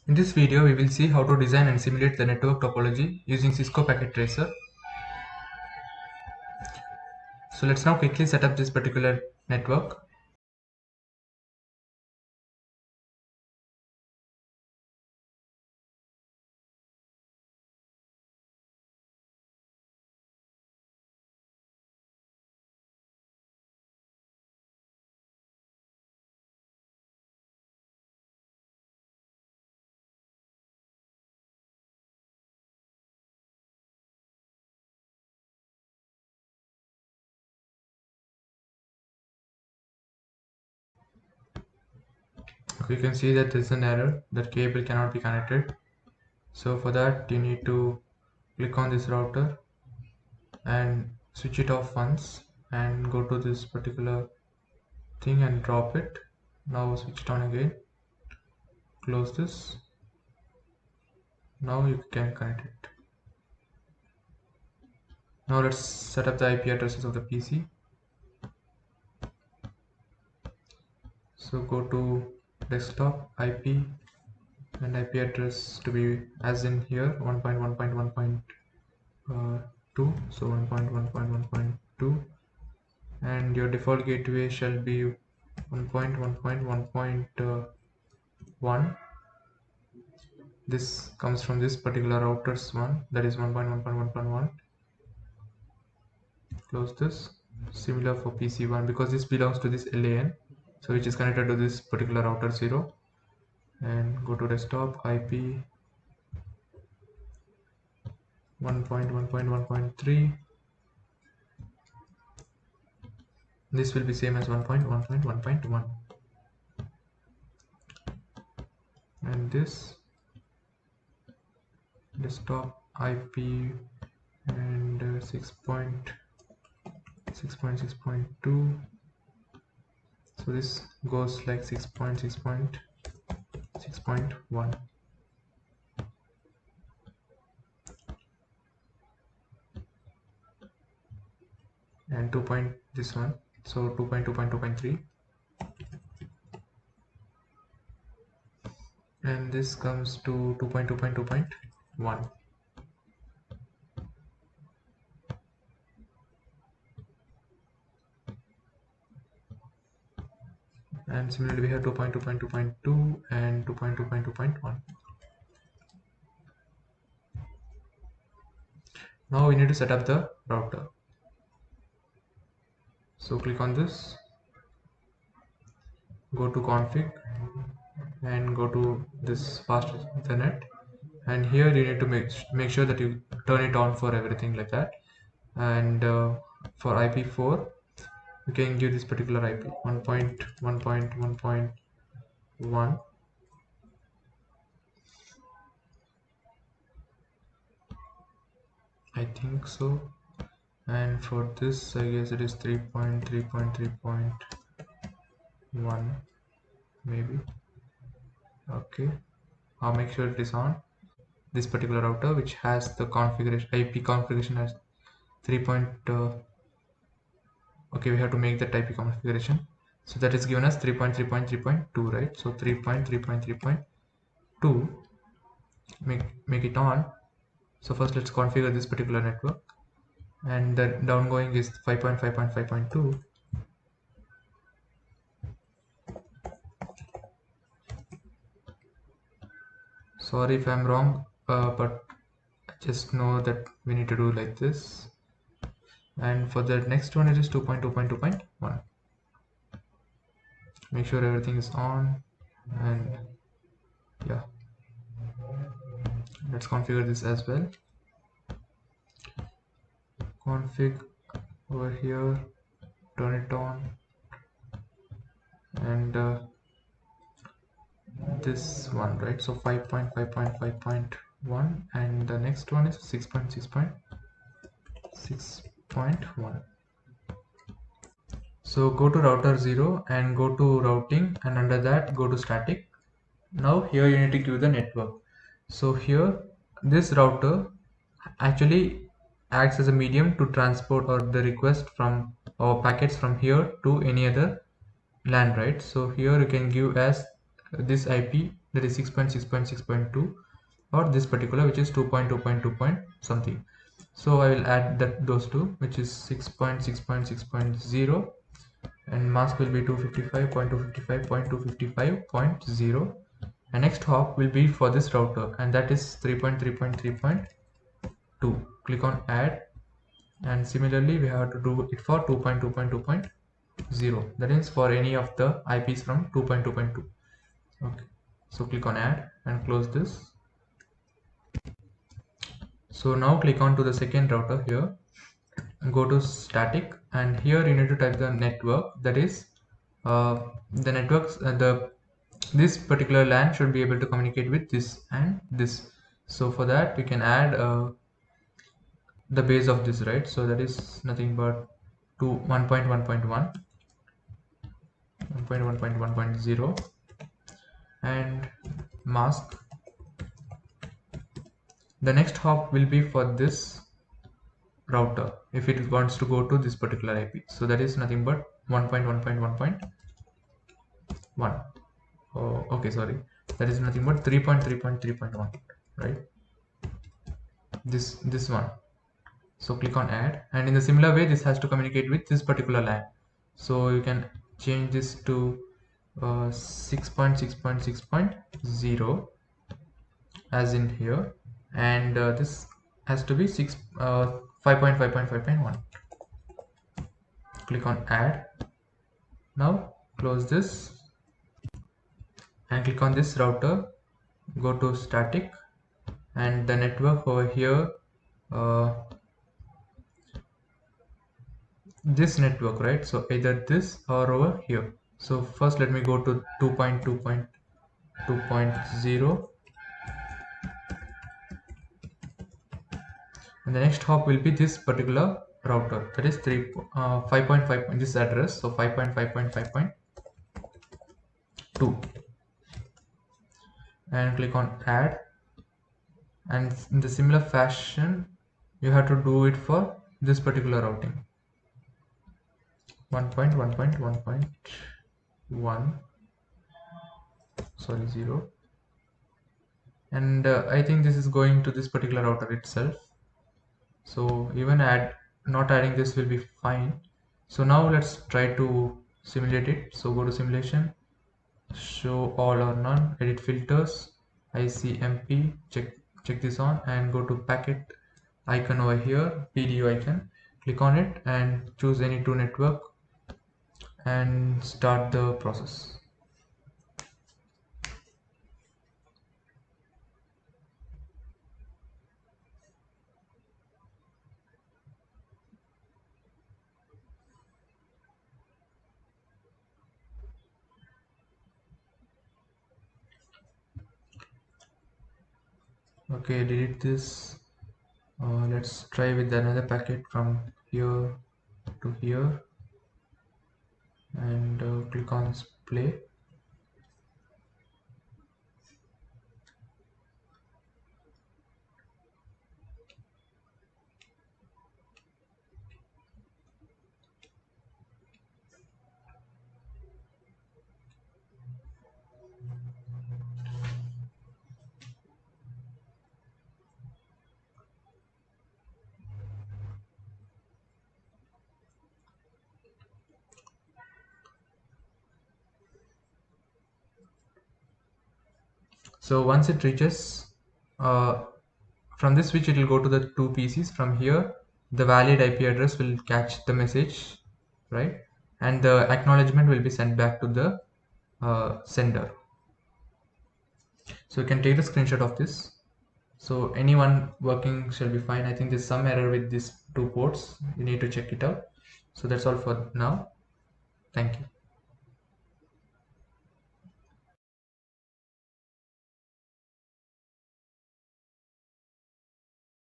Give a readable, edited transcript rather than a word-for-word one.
In this video, we will see how to design and simulate the network topology using Cisco Packet Tracer. So let's now quickly set up this particular network. Okay, you can see that there is an error that cable cannot be connected. So for that, you need to click on this router and switch it off once and go to this particular thing and drop it. Now switch it on again. Close this. Now you can connect it. Now let's set up the IP addresses of the PC. So go to desktop IP and IP address to be as in here 1.1.1.2, so 1.1.1.2, and your default gateway shall be 1.1.1.1. This comes from this particular router's one, that is 1.1.1.1. Close this. Similar for PC1 because this belongs to this LAN, so which is connected to this particular router 0. And go to desktop IP 1.1.1.3. This will be same as 1.1.1.1, and this desktop IP and 6.6.6.2. so this goes like 6.6.6.1. and 2. This one, so 2.2.2.3, and this comes to 2.2.2.1. and similarly we have 2.2.2.2 and 2.2.2.1. Now we need to set up the router. So click on this, go to config and go to this fast Ethernet, and here you need to make sure that you turn it on for everything like that. And for IP4 you can give this particular IP 1.1.1.1. I think so. And for this I guess it is 3.3.3.1 maybe. Okay, I'll make sure it is on this particular router, which has the configuration IP configuration as 3. Okay, we have to make that IP configuration, so that is given as 3.3.3.2, right? So 3.3.3.2, make it on. So first let's configure this particular network, and the downgoing is 5.5.5.2. Sorry if I'm wrong, but just know that we need to do like this. And for the next one it is 2.2.2.1. make sure everything is on, and yeah, let's configure this as well. Config over here, turn it on, and this one, right? So 5.5.5.1, and the next one is 6.6.6.1. so go to router 0 and go to routing, and under that go to static. Now here you need to give the network. So here this router actually acts as a medium to transport or the request from our packets from here to any other LAN, right? So here you can give as this IP that is 6.6.6.2, or this particular which is 2.2.2 point something. So I will add those two, which is 6.6.6.0, and mask will be 255.255.255.0, and next hop will be for this router, and that is 3.3.3.2. click on add, and similarly we have to do it for 2.2.2.0, that is for any of the IPs from 2.2.2. okay, so click on add and close this. So now click on to the second router here, go to static, and here you need to type the network, that is the networks, this particular LAN should be able to communicate with this and this. So for that we can add the base of this, right? So that is nothing but 1.1.1, 1.1.1.0, and mask. The next hop will be for this router if it wants to go to this particular IP. So that is nothing but 1.1.1.1. Oh, okay, sorry. That is nothing but 3.3.3.1, right? This one. So click on add, and in the similar way this has to communicate with this particular LAN. So you can change this to 6.6.6.0 as in here, and this has to be 5.5.5.1. click on add. Now close this and click on this router, go to static, and the network over here, this network, right? So either this or over here. So first let me go to 2.2.2.0, and the next hop will be this particular router, that is 5.5, this address, so 5.5.5.2, and click on add, and in the similar fashion you have to do it for this particular routing, 1.1.1.1, sorry, 0, and I think this is going to this particular router itself, so even not adding this will be fine. So now let's try to simulate it. So go to simulation, show all or none, edit filters, ICMP, check this on, and go to packet icon over here, PDU icon, click on it and choose any two network and start the process. Okay, delete this. Let's try with another packet from here to here, and click on play. So once it reaches from this switch, it will go to the two PCs. From here the valid IP address will catch the message, right, and the acknowledgement will be sent back to the sender. So you can take the screenshot of this. So anyone working shall be fine. I think there's some error with these two ports, you need to check it out. So that's all for now. Thank you.